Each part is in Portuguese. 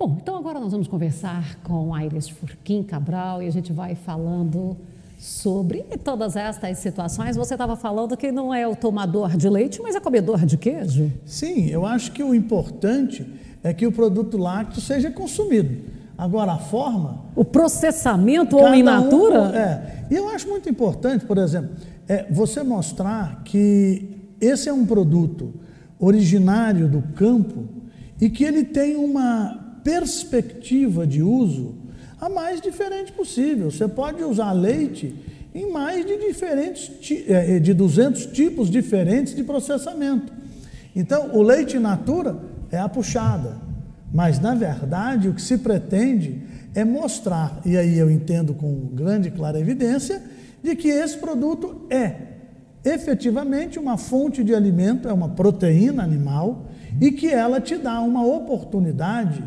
Bom, então agora nós vamos conversar com Aires Furquim Cabral e a gente vai falando sobre todas estas situações. Você estava falando que não é o tomador de leite, mas é comedor de queijo. Sim, eu acho que o importante é que o produto lácteo seja consumido. Agora, a forma... O processamento ou in natura? E eu acho muito importante, por exemplo, você mostrar que esse é um produto originário do campo e que ele tem uma perspectiva de uso a mais diferente possível. Você pode usar leite em mais de 200 tipos diferentes de processamento. Então, o leite in natura é a puxada, mas, na verdade, o que se pretende é mostrar, e aí eu entendo com grande clara evidência, de que esse produto é efetivamente uma fonte de alimento, é uma proteína animal, e que ela te dá uma oportunidade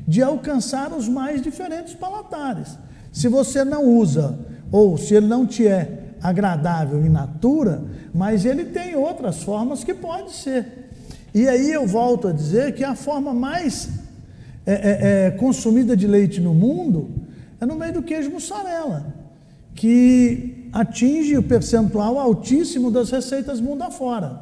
de alcançar os mais diferentes palatares. Se você não usa, ou se ele não te é agradável in natura, mas ele tem outras formas que pode ser. E aí eu volto a dizer que a forma mais consumida de leite no mundo é no meio do queijo mussarela, que atinge o percentual altíssimo das receitas mundo afora.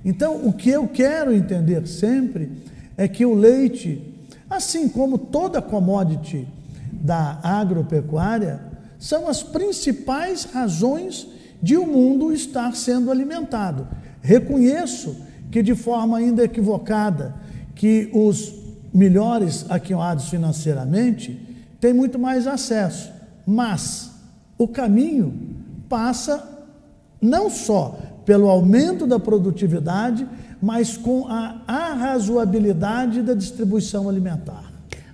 Então, o que eu quero entender sempre é que o leite, assim como toda commodity da agropecuária, são as principais razões de o mundo estar sendo alimentado. Reconheço que, de forma ainda equivocada, que os melhores aquinados financeiramente têm muito mais acesso, mas o caminho passa não só pelo aumento da produtividade, mas com a arrazoabilidade da distribuição alimentar.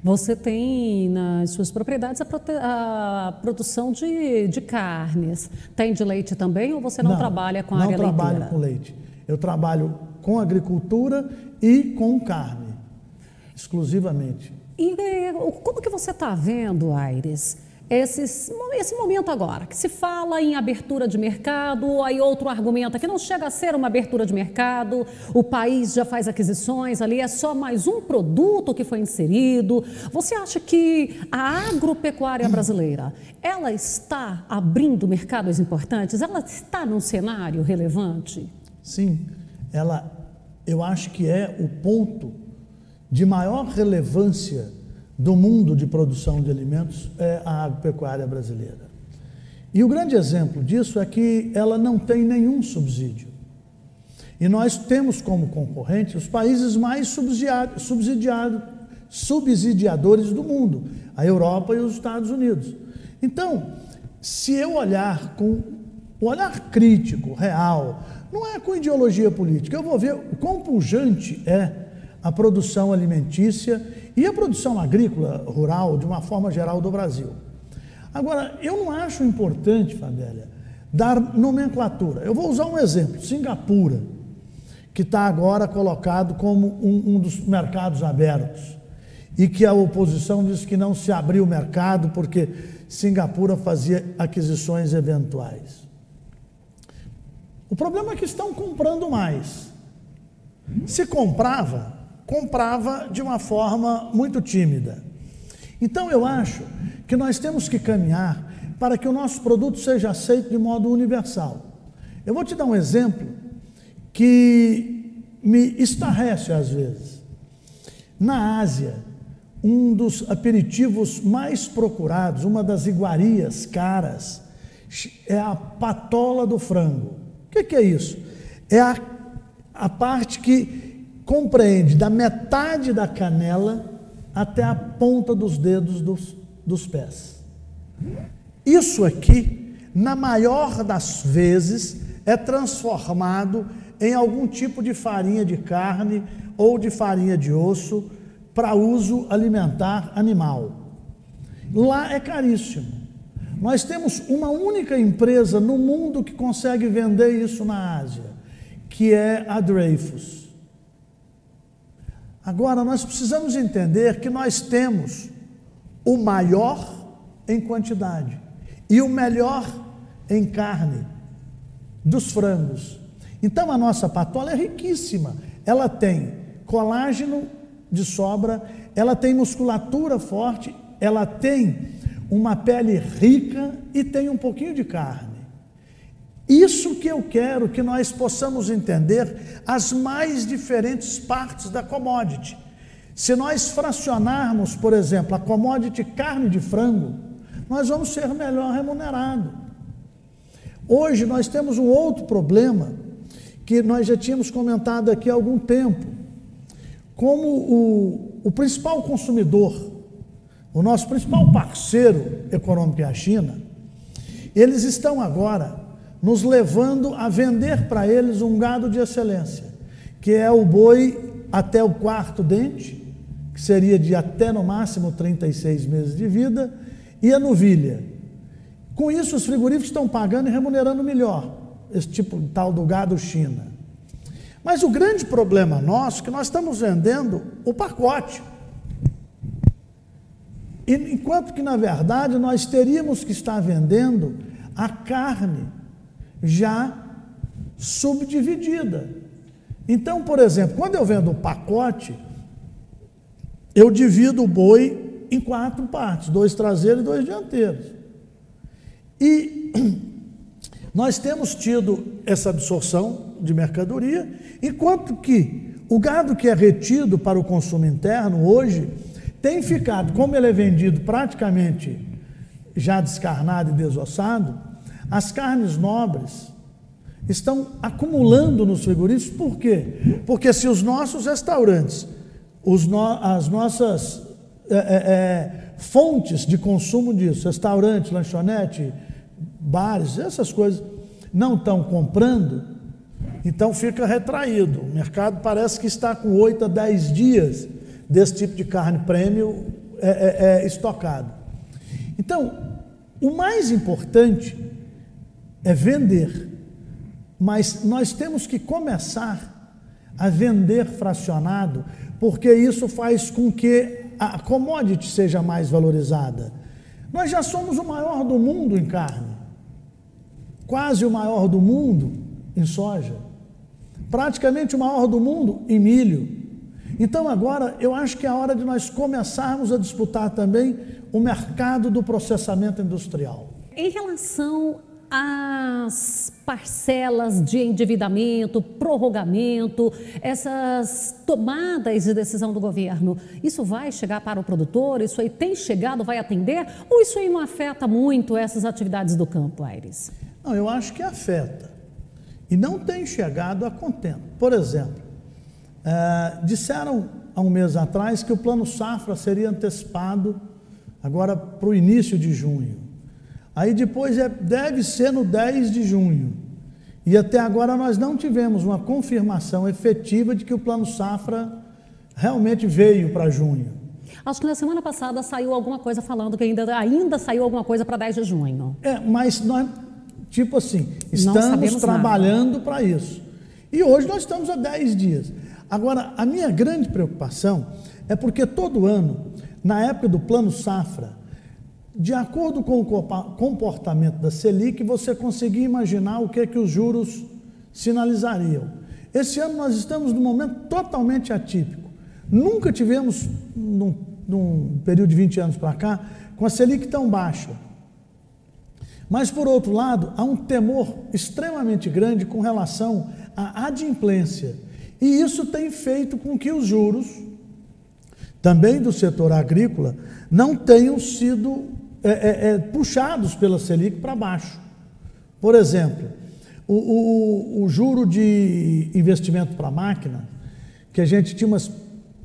Você tem nas suas propriedades a produção de carnes. Tem de leite também ou você não trabalha com a área leiteira? Não trabalho com leite. Eu trabalho com agricultura e com carne, exclusivamente. E como que você está vendo, Aires, esse momento agora, que se fala em abertura de mercado, aí outro argumenta que não chega a ser uma abertura de mercado, o país já faz aquisições ali, é só mais um produto que foi inserido. Você acha que a agropecuária brasileira, ela está abrindo mercados importantes? Ela está num cenário relevante? Sim, eu acho que é o ponto de maior relevância do mundo de produção de alimentos é a agropecuária brasileira. E o grande exemplo disso é que ela não tem nenhum subsídio. E nós temos como concorrente os países mais subsidiadores do mundo, a Europa e os Estados Unidos. Então, se eu olhar com o olhar crítico, real, não é com ideologia política, eu vou ver o quão pujante é a produção alimentícia e a produção agrícola, rural, de uma forma geral do Brasil. Agora, eu não acho importante, Fabélia, dar nomenclatura. Eu vou usar um exemplo, Singapura, que está agora colocado como um dos mercados abertos e que a oposição diz que não se abriu o mercado porque Singapura fazia aquisições eventuais. O problema é que estão comprando mais. Se comprava de uma forma muito tímida. Então eu acho que nós temos que caminhar para que o nosso produto seja aceito de modo universal. Eu vou te dar um exemplo que me estarrece às vezes. Na Ásia, um dos aperitivos mais procurados, uma das iguarias caras, é a patola do frango. O que é isso? É a parte que compreende da metade da canela até a ponta dos dedos dos pés. Isso aqui, na maior das vezes, é transformado em algum tipo de farinha de carne ou de farinha de osso para uso alimentar animal. Lá é caríssimo. Nós temos uma única empresa no mundo que consegue vender isso na Ásia, que é a Dreyfus. Agora, nós precisamos entender que nós temos o maior em quantidade e o melhor em carne dos frangos. Então, a nossa patola é riquíssima. Ela tem colágeno de sobra, ela tem musculatura forte, ela tem uma pele rica e tem um pouquinho de carne. Isso que eu quero que nós possamos entender as mais diferentes partes da commodity. Se nós fracionarmos, por exemplo, a commodity carne de frango, nós vamos ser melhor remunerados. Hoje nós temos um outro problema que nós já tínhamos comentado aqui há algum tempo. Como o principal consumidor, o nosso principal parceiro econômico é a China, eles estão agora nos levando a vender para eles um gado de excelência, que é o boi até o quarto dente, que seria de até no máximo 36 meses de vida, e a novilha. Com isso, os frigoríficos estão pagando e remunerando melhor esse tipo tal do gado China. Mas o grande problema nosso é que nós estamos vendendo o pacote. E, enquanto que, na verdade, nós teríamos que estar vendendo a carne já subdividida. Então, por exemplo, quando eu vendo o pacote, eu divido o boi em 4 partes, 2 traseiros e 2 dianteiros. E nós temos tido essa absorção de mercadoria, enquanto que o gado que é retido para o consumo interno hoje tem ficado, como ele é vendido praticamente já descarnado e desossado, as carnes nobres estão acumulando nos frigoríficos. Por quê? Porque se os nossos restaurantes, as nossas fontes de consumo disso, restaurante, lanchonete, bares, essas coisas, não estão comprando, então fica retraído. O mercado parece que está com 8 a 10 dias desse tipo de carne premium estocado. Então, o mais importante é vender, mas nós temos que começar a vender fracionado, porque isso faz com que a commodity seja mais valorizada. Nós já somos o maior do mundo em carne, quase o maior do mundo em soja, praticamente o maior do mundo em milho. Então agora eu acho que é a hora de nós começarmos a disputar também o mercado do processamento industrial. Em relação às parcelas de endividamento, prorrogamento, essas tomadas de decisão do governo, isso vai chegar para o produtor? Isso aí tem chegado, vai atender? Ou isso aí não afeta muito essas atividades do campo, Aires? Não, eu acho que afeta. E não tem chegado a contento. Por exemplo, disseram há um mês atrás que o Plano Safra seria antecipado agora para o início de junho. Aí depois deve ser no 10 de junho. E até agora nós não tivemos uma confirmação efetiva de que o Plano Safra realmente veio para junho. Acho que na semana passada saiu alguma coisa falando que ainda saiu alguma coisa para 10 de junho. Mas nós, tipo assim, estamos trabalhando para isso. E hoje nós estamos há 10 dias. Agora, a minha grande preocupação é porque todo ano, na época do Plano Safra, de acordo com o comportamento da Selic, você conseguia imaginar o que é que os juros sinalizariam. Esse ano nós estamos num momento totalmente atípico. Nunca tivemos, num período de 20 anos para cá, com a Selic tão baixa. Mas, por outro lado, há um temor extremamente grande com relação à adimplência. E isso tem feito com que os juros, também do setor agrícola, não tenham sido puxados pela Selic para baixo. Por exemplo, o juro de investimento para máquina, que a gente tinha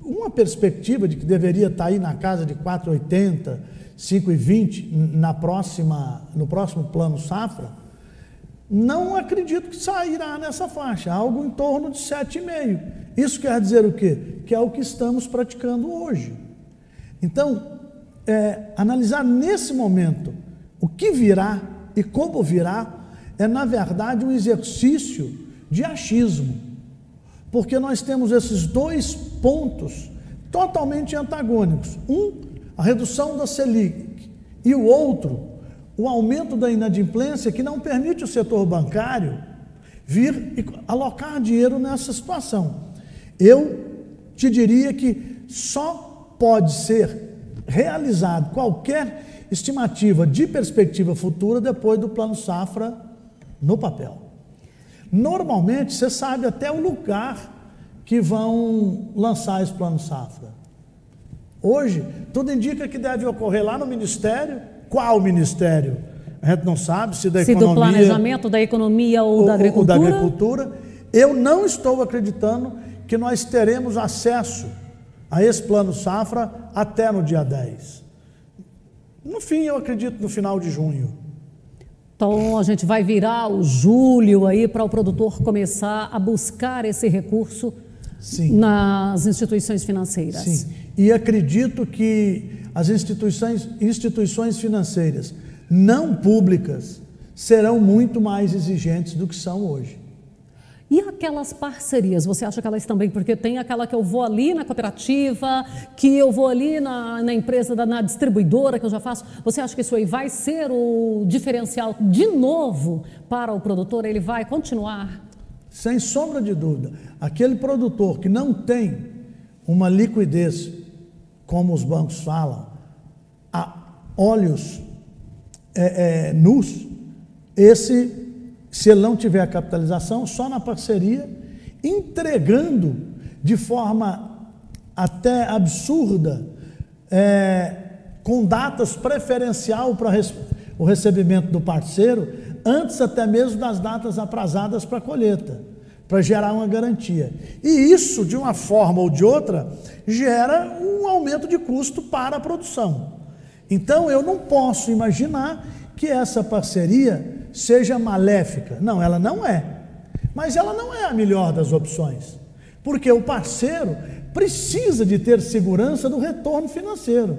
uma perspectiva de que deveria estar aí na casa de 4,80, 5,20 no próximo Plano Safra, não acredito que sairá nessa faixa, algo em torno de 7,5. Isso quer dizer o quê? Que é o que estamos praticando hoje. Então, analisar nesse momento o que virá e como virá é, na verdade, um exercício de achismo, porque nós temos esses 2 pontos totalmente antagônicos. A redução da Selic, e o outro, o aumento da inadimplência, que não permite o setor bancário vir e alocar dinheiro nessa situação. Eu te diria que só pode ser realizado qualquer estimativa de perspectiva futura depois do Plano Safra no papel. Normalmente, você sabe até o lugar que vão lançar esse Plano Safra. Hoje, tudo indica que deve ocorrer lá no Ministério. Qual Ministério? A gente não sabe, se da Economia... Se do Planejamento, da Economia ou da Agricultura. Ou da Agricultura. Eu não estou acreditando que nós teremos acesso a esse Plano Safra até no dia 10. No fim, eu acredito no final de junho. Então, a gente vai virar o julho aí para o produtor começar a buscar esse recurso. Sim. Nas instituições financeiras. Sim, e acredito que as instituições financeiras não públicas serão muito mais exigentes do que são hoje. E aquelas parcerias, você acha que elas também, porque tem aquela que eu vou ali na cooperativa, que eu vou ali na empresa, na distribuidora que eu já faço, você acha que isso aí vai ser o diferencial de novo para o produtor? Ele vai continuar? Sem sombra de dúvida, aquele produtor que não tem uma liquidez, como os bancos falam, a olhos nus, se ele não tiver a capitalização, só na parceria, entregando de forma até absurda, com datas preferencial para o recebimento do parceiro, antes até mesmo das datas aprazadas para a colheita, para gerar uma garantia. E isso, de uma forma ou de outra, gera um aumento de custo para a produção. Então, eu não posso imaginar que essa parceria seja maléfica. Não, ela não é. Mas ela não é a melhor das opções, porque o parceiro precisa de ter segurança do retorno financeiro.